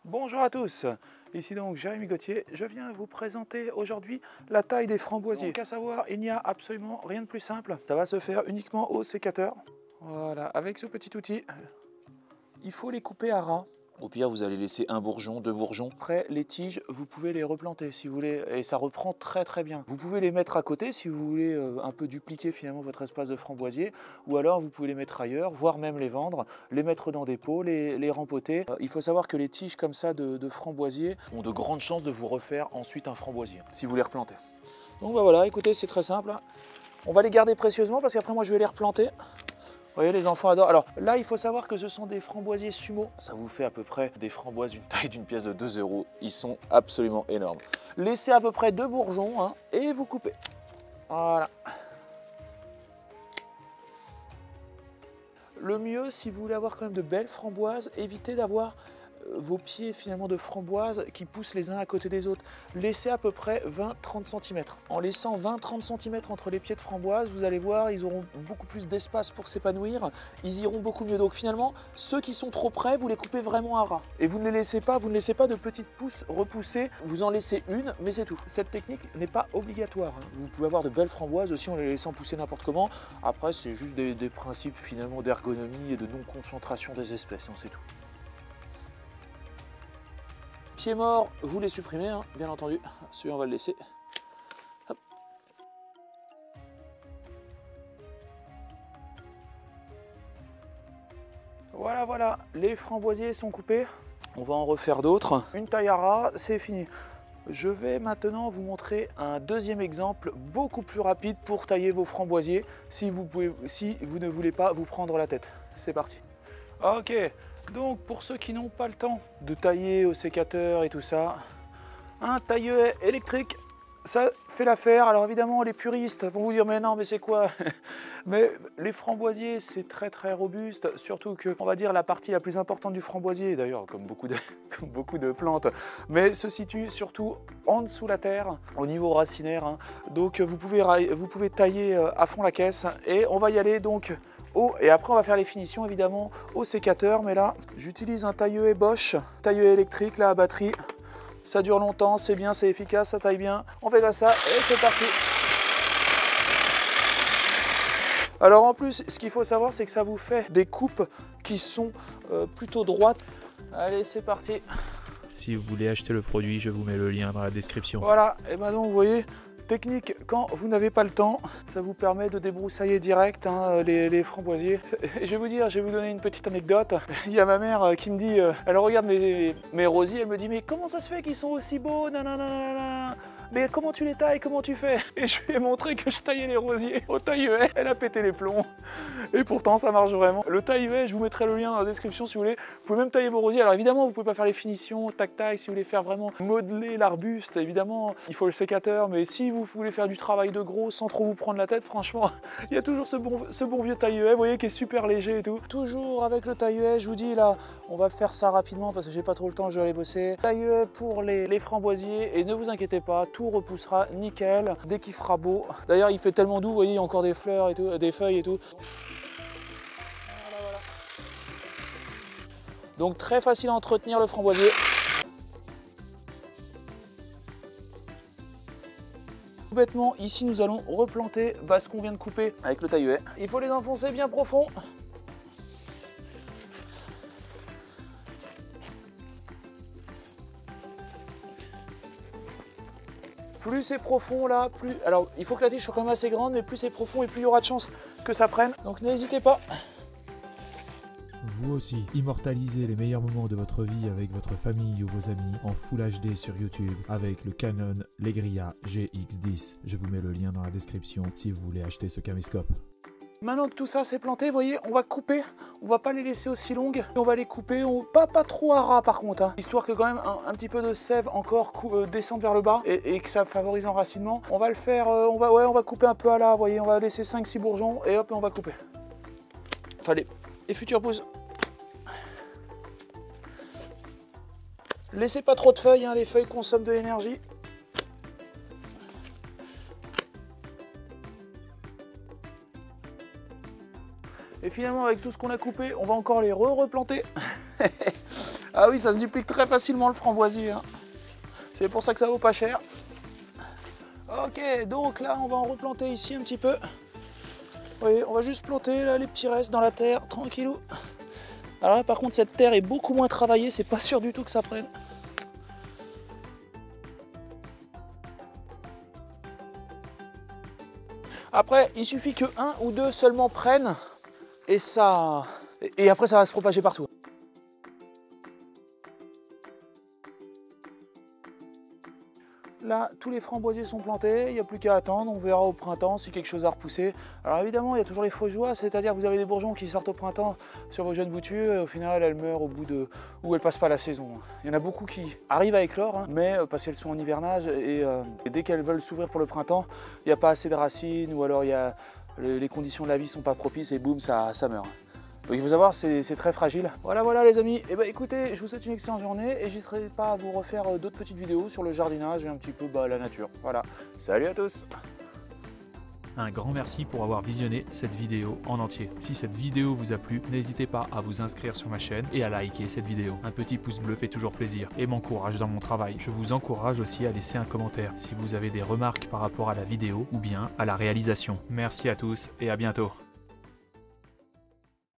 Bonjour à tous, ici donc Jérémy Gauthier. Je viens vous présenter aujourd'hui la taille des framboisiers. Donc à savoir, il n'y a absolument rien de plus simple. Ça va se faire uniquement au sécateur. Voilà, avec ce petit outil, il faut les couper à ras. Au pire, vous allez laisser un bourgeon, deux bourgeons. Après, les tiges, vous pouvez les replanter si vous voulez, et ça reprend très bien. Vous pouvez les mettre à côté si vous voulez un peu dupliquer finalement votre espace de framboisier, ou alors vous pouvez les mettre ailleurs, voire même les vendre, les mettre dans des pots, les rempoter. Il faut savoir que les tiges comme ça de framboisier ont de grandes chances de vous refaire ensuite un framboisier, si vous les replantez. Donc bah voilà, écoutez, c'est très simple. On va les garder précieusement parce qu'après moi je vais les replanter. Vous voyez, les enfants adorent. Alors là, il faut savoir que ce sont des framboisiers sumo. Ça vous fait à peu près des framboises d'une taille d'une pièce de 2 €. Ils sont absolument énormes. Laissez à peu près 2 bourgeons et vous coupez. Voilà. Le mieux, si vous voulez avoir quand même de belles framboises, évitez d'avoir vos pieds finalement de framboises qui poussent les uns à côté des autres. Laissez à peu près 20-30 cm. En laissant 20-30 cm entre les pieds de framboise, vous allez voir, ils auront beaucoup plus d'espace pour s'épanouir. Ils iront beaucoup mieux. Donc finalement, ceux qui sont trop près, vous les coupez vraiment à ras. Et vous ne laissez pas de petites pousses repousser. Vous en laissez une, mais c'est tout. Cette technique n'est pas obligatoire. Vous pouvez avoir de belles framboises aussi en les laissant pousser n'importe comment. Après, c'est juste des principes finalement d'ergonomie et de non-concentration des espèces, c'est tout. Pieds morts, vous les supprimez, bien entendu. Celui-là, on va le laisser. Hop. Voilà, les framboisiers sont coupés. On va en refaire d'autres. Une taille à ras, c'est fini. Je vais maintenant vous montrer un deuxième exemple beaucoup plus rapide pour tailler vos framboisiers si vous ne voulez pas vous prendre la tête. C'est parti. Ok. Donc pour ceux qui n'ont pas le temps de tailler au sécateur et tout ça, un taille-haie électrique, ça fait l'affaire. Alors évidemment les puristes vont vous dire mais non mais c'est quoi? Mais les framboisiers c'est très robuste, surtout que on va dire la partie la plus importante du framboisier, d'ailleurs comme beaucoup de plantes, mais se situe surtout en dessous la terre, au niveau racinaire. Donc vous pouvez tailler à fond la caisse et on va y aller donc. Et après on va faire les finitions évidemment au sécateur, mais là j'utilise un taille-haie Bosch, taille-haie électrique là à batterie. Ça dure longtemps, c'est bien, c'est efficace, ça taille bien. On fait comme ça et c'est parti. Alors en plus, ce qu'il faut savoir, c'est que ça vous fait des coupes qui sont plutôt droites. Allez, c'est parti. Si vous voulez acheter le produit, je vous mets le lien dans la description. Voilà, et ben donc vous voyez, technique quand vous n'avez pas le temps, ça vous permet de débroussailler direct les framboisiers. Et je vais vous donner une petite anecdote. Il y a ma mère qui me dit, elle regarde mes rosiers, elle me dit mais comment ça se fait qu'ils sont aussi beaux, nanana, mais comment tu les tailles, comment tu fais? Et je lui ai montré que je taillais les rosiers au taille-haie. Elle a pété les plombs. Et pourtant ça marche vraiment. Le taille-haie, je vous mettrai le lien dans la description si vous voulez. Vous pouvez même tailler vos rosiers. Alors évidemment, vous pouvez pas faire les finitions, tac-tac, si vous voulez faire vraiment modeler l'arbuste, évidemment, il faut le sécateur. Mais si vous voulez faire du travail de gros sans trop vous prendre la tête, franchement, il y a toujours ce bon vieux taille-haie, vous voyez, qui est super léger et tout. Toujours avec le taille-haie, je vous dis là, on va faire ça rapidement parce que j'ai pas trop le temps, je vais aller bosser. Taille-haie pour les framboisiers et ne vous inquiétez pas, tout repoussera nickel dès qu'il fera beau. D'ailleurs, il fait tellement doux, vous voyez, il y a encore des fleurs et tout, des feuilles et tout. Voilà. Donc très facile à entretenir le framboisier. Tout bêtement, ici nous allons replanter ce qu'on vient de couper avec le taille-haie. Il faut les enfoncer bien profond. Plus c'est profond là, plus... Alors il faut que la tige soit quand même assez grande, mais plus c'est profond et plus il y aura de chances que ça prenne. Donc n'hésitez pas. Vous aussi, immortalisez les meilleurs moments de votre vie avec votre famille ou vos amis en Full HD sur YouTube avec le Canon Legria GX10. Je vous mets le lien dans la description si vous voulez acheter ce caméscope. Maintenant que tout ça c'est planté, vous voyez, on va couper, on va pas les laisser aussi longues, on va les couper, pas trop à ras par contre, histoire que quand même un petit peu de sève encore descende vers le bas et que ça favorise l'enracinement. On va le faire, on va couper un peu à la, vous voyez, on va laisser 5-6 bourgeons et hop, on va couper. Enfin les futures pousses. Laissez pas trop de feuilles, les feuilles consomment de l'énergie. Et finalement, avec tout ce qu'on a coupé, on va encore les replanter. Ah oui, ça se duplique très facilement le framboisier, hein. C'est pour ça que ça vaut pas cher. Ok, donc là on va en replanter ici un petit peu. Oui, on va juste planter là les petits restes dans la terre, tranquillou. Alors là par contre cette terre est beaucoup moins travaillée, c'est pas sûr du tout que ça prenne. Après, il suffit que 1 ou 2 seulement prennent et ça. Et après ça va se propager partout. Là, tous les framboisiers sont plantés, il n'y a plus qu'à attendre, on verra au printemps si quelque chose a repoussé. Alors évidemment, il y a toujours les faux joies, c'est-à-dire que vous avez des bourgeons qui sortent au printemps sur vos jeunes boutures et au final, elles meurent au bout de... ou elles passent pas la saison. Il y en a beaucoup qui arrivent à éclore, hein, mais parce qu'elles sont en hivernage et dès qu'elles veulent s'ouvrir pour le printemps, il n'y a pas assez de racines ou alors les conditions de la vie sont pas propices et boum, ça meurt. Donc il faut savoir, c'est très fragile. Voilà les amis, et bah écoutez, je vous souhaite une excellente journée et j'hésiterai pas à vous refaire d'autres petites vidéos sur le jardinage et un petit peu la nature. Voilà, salut à tous! Un grand merci pour avoir visionné cette vidéo en entier. Si cette vidéo vous a plu, n'hésitez pas à vous inscrire sur ma chaîne et à liker cette vidéo. Un petit pouce bleu fait toujours plaisir et m'encourage dans mon travail. Je vous encourage aussi à laisser un commentaire si vous avez des remarques par rapport à la vidéo ou bien à la réalisation. Merci à tous et à bientôt.